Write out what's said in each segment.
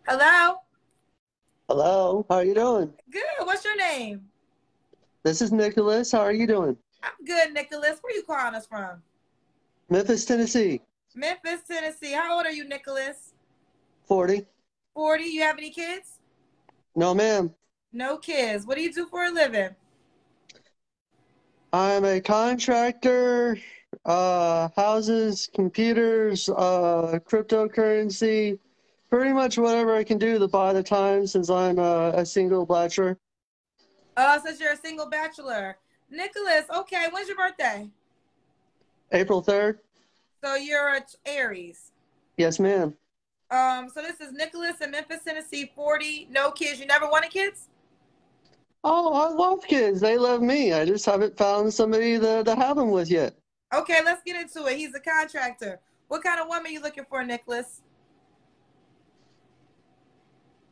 Hello? Hello, how are you doing? Good. What's your name? This is Nicholas. How are you doing? I'm good, Nicholas. Where you calling us from? Memphis, Tennessee. Memphis, Tennessee. How old are you, Nicholas? 40. 40. You have any kids? No, ma'am. No kids. What do you do for a living? I'm a contractor, houses, computers, cryptocurrency, pretty much whatever I can do to buy the time since I'm a single bachelor. Since you're a single bachelor. Nicholas, okay, when's your birthday? April 3rd? So you're a Aries. Yes, ma'am. So this is Nicholas in Memphis, Tennessee, 40, no kids. You never wanted kids? Oh, I love kids. They love me. I just haven't found somebody to have them with yet. Okay, let's get into it. He's a contractor. What kind of woman are you looking for, Nicholas?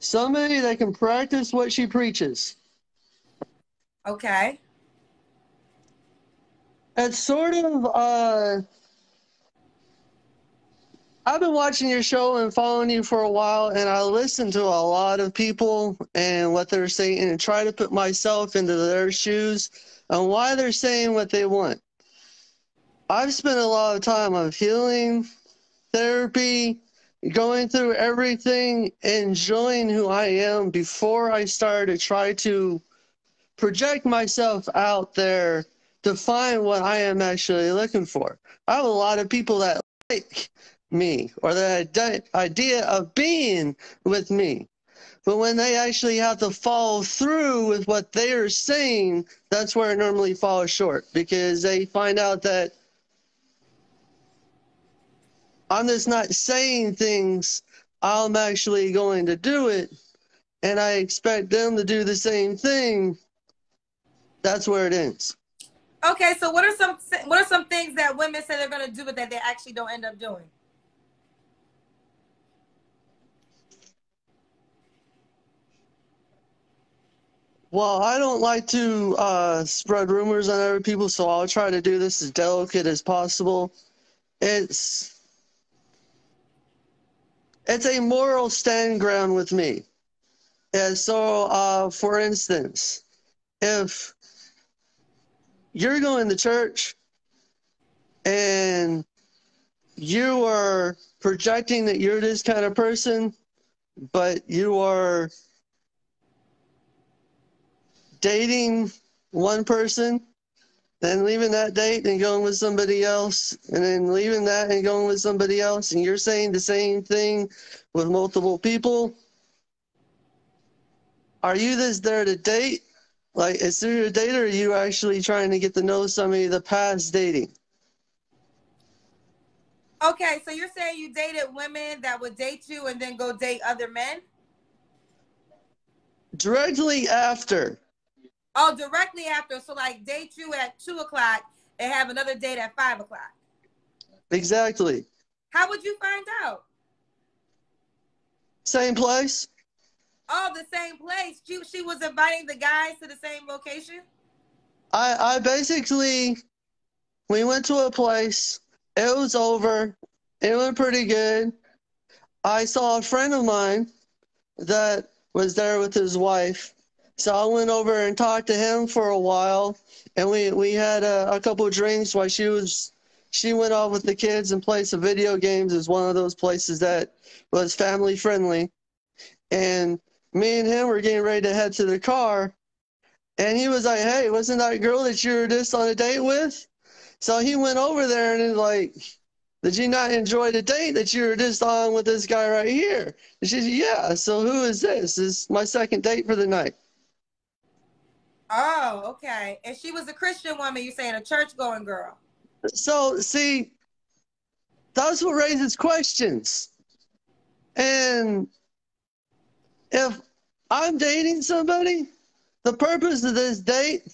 Somebody that can practice what she preaches. Okay. It's sort of I've been watching your show and following you for a while, and I listen to a lot of people and what they're saying and try to put myself into their shoes and why they're saying what they want. I've spent a lot of time of healing, therapy, going through everything, enjoying who I am before I started to try to project myself out there to find what I am actually looking for. I have a lot of people that like me or the idea of being with me. But when they actually have to follow through with what they are saying, that's where it normally falls short because they find out that I'm just not saying things, I'm actually going to do it, and I expect them to do the same thing. That's where it ends. Okay, so what are some things that women say they're going to do but that they actually don't end up doing? Well, I don't like to spread rumors on other people, so I'll try to do this as delicate as possible. It's it's a moral stand ground with me. And so, for instance, if you're going to church and you are projecting that you're this kind of person, but you are dating one person, then leaving that date and going with somebody else, and then leaving that and going with somebody else, and you're saying the same thing with multiple people, are you just there to date? Like, is there a date, or are you actually trying to get to know somebody the past dating? Okay, so you're saying you dated women that would date you and then go date other men? Directly after. Oh, directly after. So like date you at 2 o'clock and have another date at 5 o'clock. Exactly. How would you find out? Same place. Oh, the same place. She was inviting the guys to the same location? I basically, we went to a place. It was over. It went pretty good. I saw a friend of mine that was there with his wife. So I went over and talked to him for a while, and we had a couple of drinks while she went off with the kids and played some video games. Is one of those places that was family friendly, and me and him were getting ready to head to the car, and he was like, "Hey, wasn't that girl that you were just on a date with?" So he went over there and he's like, "Did you not enjoy the date that you were just on with this guy right here?" And she said, "Yeah, so who is this? This is my second date for the night." Oh, okay. And she was a Christian woman, you saying a church going girl. So, see, that's what raises questions. And if I'm dating somebody, the purpose of this date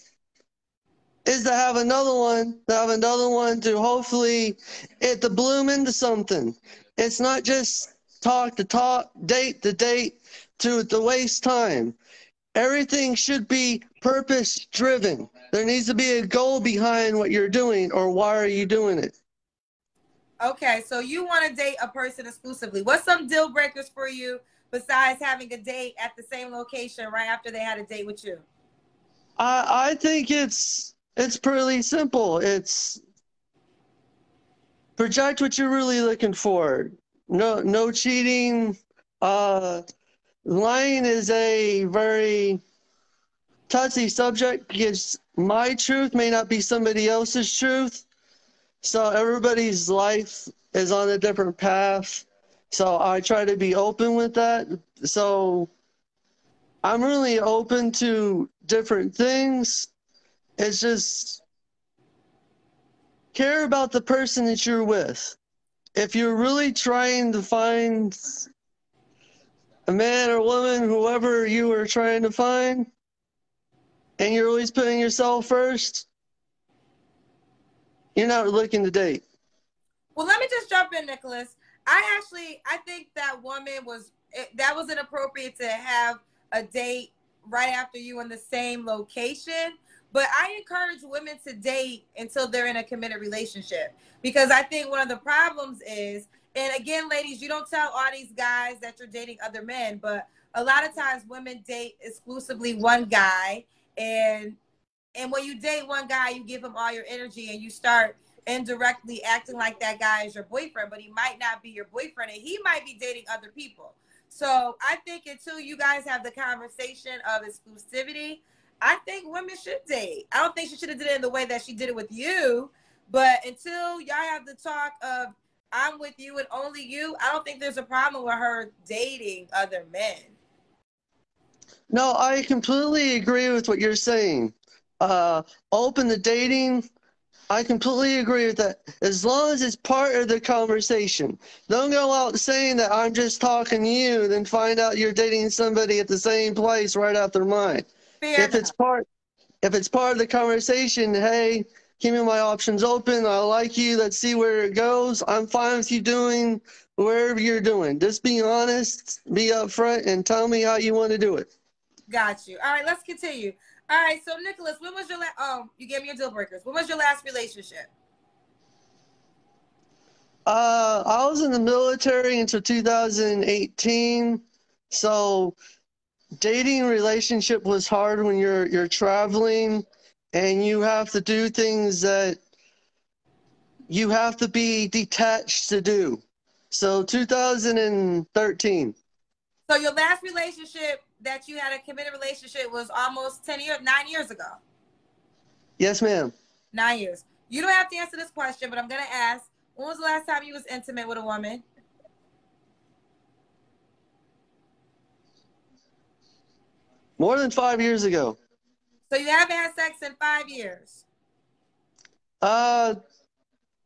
is to have another one to hopefully it to bloom into something. It's not just talk to talk, date to date to waste time. Everything should be purpose driven. There needs to be a goal behind what you're doing, or why are you doing it? Okay, so you want to date a person exclusively. What's some deal breakers for you besides having a date at the same location right after they had a date with you? I think it's pretty simple. It's project what you're really looking for. No cheating. Lying is a very touchy subject because my truth may not be somebody else's truth. So everybody's life is on a different path. So I try to be open with that. So I'm really open to different things. It's just care about the person that you're with. If you're really trying to find a man or woman, whoever you are trying to find, and you're always putting yourself first, you're not looking to date. Well, let me just jump in, Nicholas. I think that that was inappropriate to have a date right after you in the same location. But I encourage women to date until they're in a committed relationship, because I think one of the problems is, and again, ladies, you don't tell all these guys that you're dating other men, but a lot of times women date exclusively one guy, and when you date one guy, you give him all your energy and you start indirectly acting like that guy is your boyfriend, but he might not be your boyfriend and he might be dating other people. So I think until you guys have the conversation of exclusivity, I think women should date. I don't think she should have did it in the way that she did it with you, but until y'all have the talk of I'm with you and only you, I don't think there's a problem with her dating other men. No, I completely agree with what you're saying. Open to dating, I completely agree with that. As long as it's part of the conversation. Don't go out saying that I'm just talking to you, then find out you're dating somebody at the same place right after mine. Fair If enough. it's part of the conversation, hey, keeping my options open, I like you, let's see where it goes. I'm fine with you doing wherever you're doing. Just be honest, be upfront, and tell me how you want to do it. Got you. All right, let's continue. All right, so Nicholas, when was your last? You gave me your deal breakers. When was your last relationship? I was in the military until 2018, so dating relationship was hard when you're traveling, and you have to do things that you have to be detached to do. So 2013. So your last relationship that you had a committed relationship was almost 10 years, 9 years ago. Yes, ma'am. 9 years. You don't have to answer this question, but I'm gonna ask. When was the last time you was intimate with a woman? More than 5 years ago. So you haven't had sex in 5 years. Uh,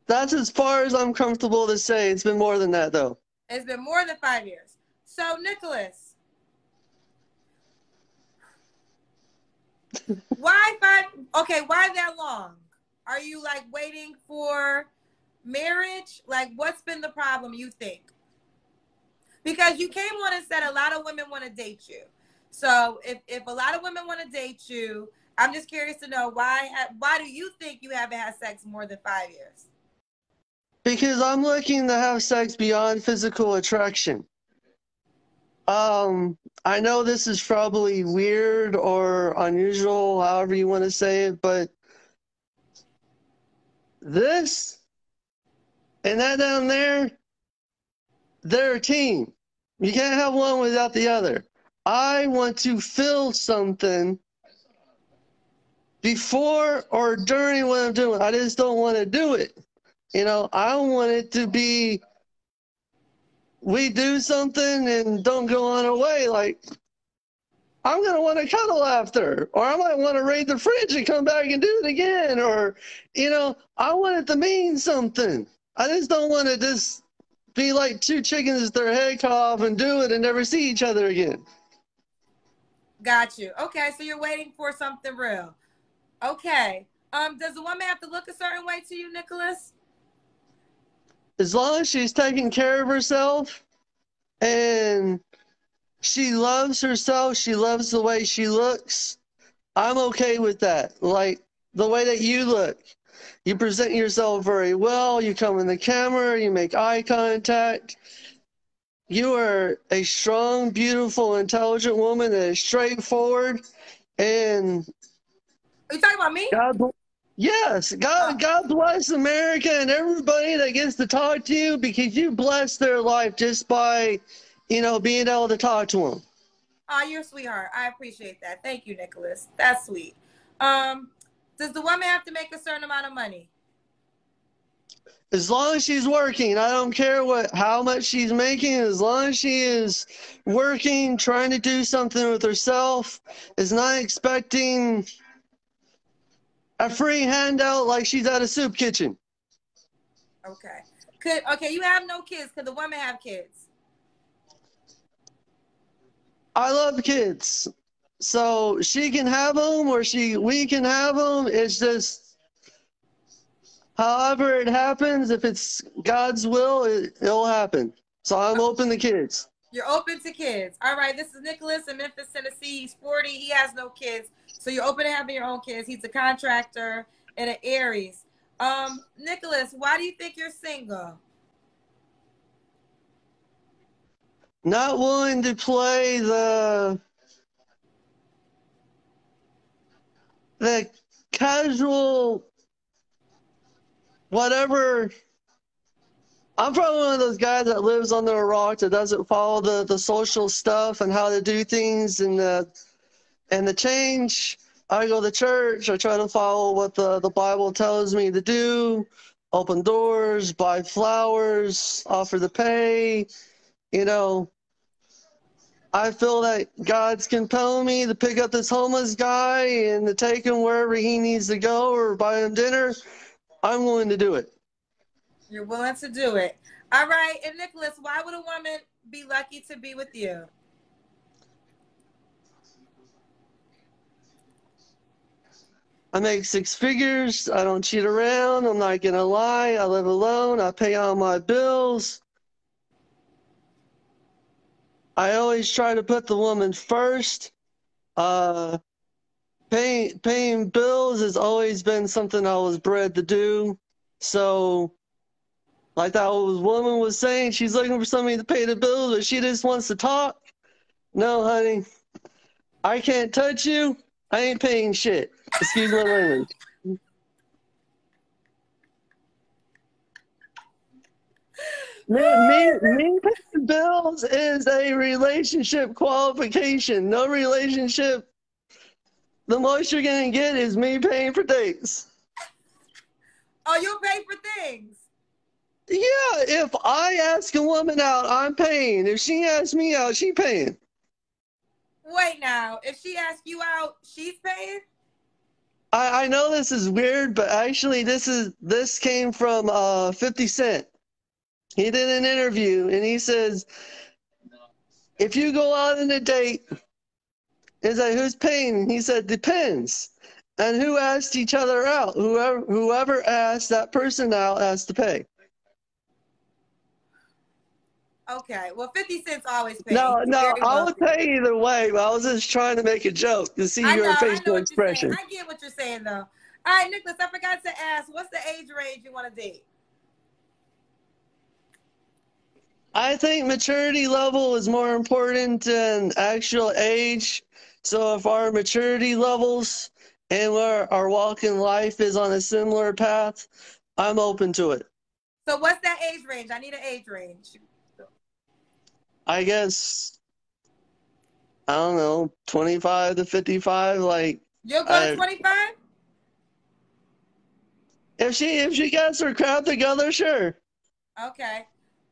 that's as far as I'm comfortable to say. It's been more than that, though. It's been more than 5 years. So Nicholas, why five? Okay, why that long? Are you like waiting for marriage? Like, what's been the problem, you think? Because you came on and said a lot of women want to date you. So if a lot of women want to date you, I'm just curious to know why do you think you haven't had sex more than 5 years? Because I'm looking to have sex beyond physical attraction. I know this is probably weird or unusual, however you want to say it, but this and that down there, they're a team. You can't have one without the other. I want to feel something before or during what I'm doing. I just don't want to do it. I want it to be we do something and don't go on our way. Like, I'm going to want to cuddle after, or I might want to raid the fridge and come back and do it again. Or, I want it to mean something. I just don't want to just be like two chickens with their head cut off and do it and never see each other again. Got you. Okay, so you're waiting for something real. Okay. Does the woman have to look a certain way to you, Nicholas? As long as she's taking care of herself and she loves herself, she loves the way she looks, I'm okay with that. Like the way that you look. You present yourself very well, you come in the camera, you make eye contact. You are a strong, beautiful, intelligent woman that is straightforward. And Are you talking about me? yes, Oh, God bless America and everybody that gets to talk to you, because you bless their life just by, being able to talk to them. oh, you're a sweetheart. I appreciate that. Thank you, Nicholas. That's sweet. Does the woman have to make a certain amount of money? As long as she's working, I don't care how much she's making. As long as she is working, trying to do something with herself, is not expecting a free handout like she's at a soup kitchen. Okay. Okay, you have no kids. Could the woman have kids? I love kids, so she can have them, or we can have them. It's just, however it happens. If it's God's will, it'll happen. So I'm open to kids. You're open to kids. All right. This is Nicholas in Memphis, Tennessee. He's 40. He has no kids. So you're open to having your own kids. He's a contractor and an Aries. Nicholas, why do you think you're single? Not willing to play the casual whatever. I'm probably one of those guys that lives under a rock, that doesn't follow the social stuff and how to do things, and the change. I go to church. I try to follow what the Bible tells me to do. Open doors, buy flowers, offer to pay. I feel that God's compelling me to pick up this homeless guy and to take him wherever he needs to go, or buy him dinner. I'm willing to do it. You're willing to do it. All right. And Nicholas, why would a woman be lucky to be with you? I make 6 figures. I don't cheat around. I'm not going to lie. I live alone. I pay all my bills. I always try to put the woman first. Paying bills has always been something I was bred to do. So, like that woman was saying, she's looking for somebody to pay the bills, but she just wants to talk. No, honey, I can't touch you. I ain't paying shit. Excuse my language. Me paying bills is a relationship qualification. No relationship, the most you're gonna get is me paying for dates. Oh, you'll pay for things. Yeah, if I ask a woman out, I'm paying. If she asks me out, she paying. Wait now. If she asks you out, she's paying? I know this is weird, but actually this came from 50 Cent. He did an interview and he says, if you go out on a date, is like, who's paying? He said, depends. And who asked each other out? Whoever asked that person out has to pay. Okay. Well, 50 Cent's always paying. No, He's no, very I will wealthy. pay either way, but I was just trying to make a joke to see your I know facial what you're saying. expression. I get what you're saying, though. All right, Nicholas, I forgot to ask, what's the age range you want to date? I think maturity level is more important than actual age. So if our maturity levels and our walk in life is on a similar path, I'm open to it. So what's that age range? I need an age range. I guess, I don't know, 25 to 55. Like, You'll go to 25? if she gets her crap together, sure. Okay.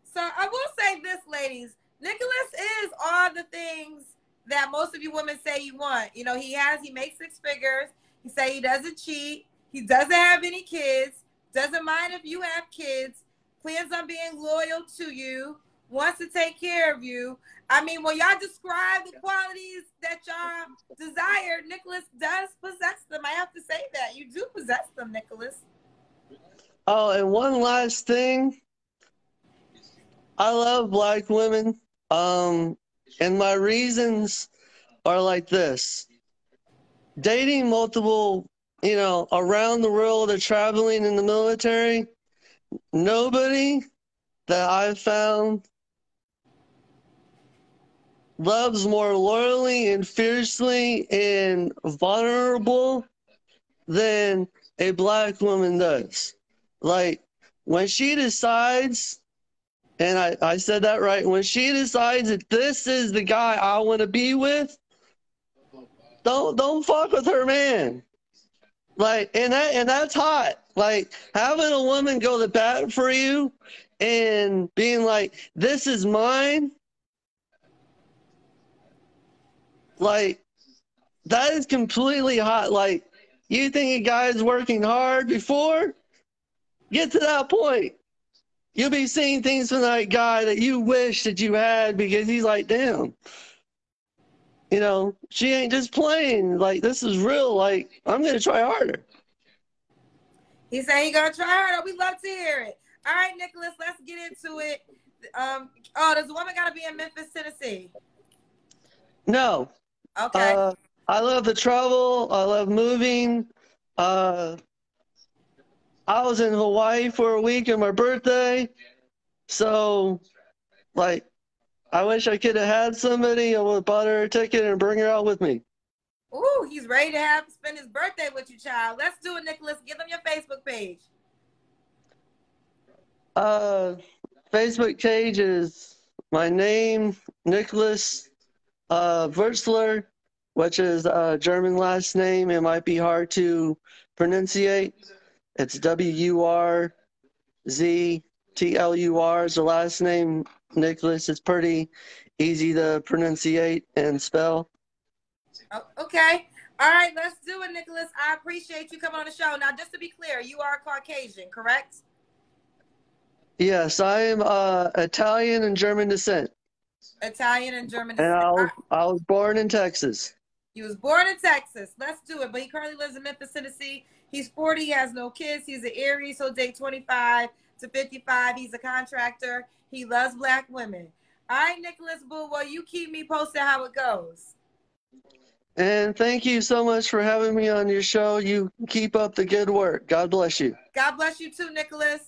So I will say this, ladies. Nicholas is all the things that most of you women say you want. You know, he makes 6 figures. He say he doesn't cheat. He doesn't have any kids. Doesn't mind if you have kids. Plans on being loyal to you. Wants to take care of you. I mean, when y'all describe the qualities that y'all desire, Nicholas does possess them. I have to say that. You do possess them, Nicholas. Oh, and one last thing. I love Black women. And my reasons are like this. Dating multiple, around the world, or traveling in the military, nobody that I've found loves more loyally and fiercely and vulnerable than a black woman does. Like, when she decides, and I said that right, when she decides that this is the guy I want to be with, don't fuck with her, man. Like, and that's hot. Like, having a woman go to bat for you and being like, this is mine, like, that is completely hot. Like, you think a guy's working hard before? Get to that point. You'll be seeing things from that guy that you wish that you had, because he's like, damn, you know, she ain't just playing. Like, this is real. Like, I'm going to try harder. He's saying he's gonna try harder. We love to hear it. All right, Nicholas, let's get into it. Does the woman gotta be in Memphis, Tennessee? No. Okay. I love the travel. I love moving. I was in Hawaii for a week on my birthday. So, like, I wish I could have had somebody. I would have bought her a ticket and bring her out with me. Ooh, he's ready to spend his birthday with you, child. Let's do it, Nicholas. Give them your Facebook page. Facebook page is my name, Nicholas Wurzler, which is a German last name. It might be hard to pronunciate. It's Wurztlur is the last name. Nicholas is pretty easy to pronunciate and spell. Oh, okay. All right, let's do it, Nicholas. I appreciate you coming on the show. Now, just to be clear, you are Caucasian, correct? Yes, I am Italian and German descent. Italian and German And descent. I was born in Texas. He was born in Texas. Let's do it. But he currently lives in Memphis, Tennessee. He's 40. He has no kids. He's an Aries. He'll date 25 to 55. He's a contractor. He loves black women. All right, Nicholas Boo. Well, you keep me posted how it goes. And thank you so much for having me on your show. You keep up the good work. God bless you. God bless you too, Nicholas.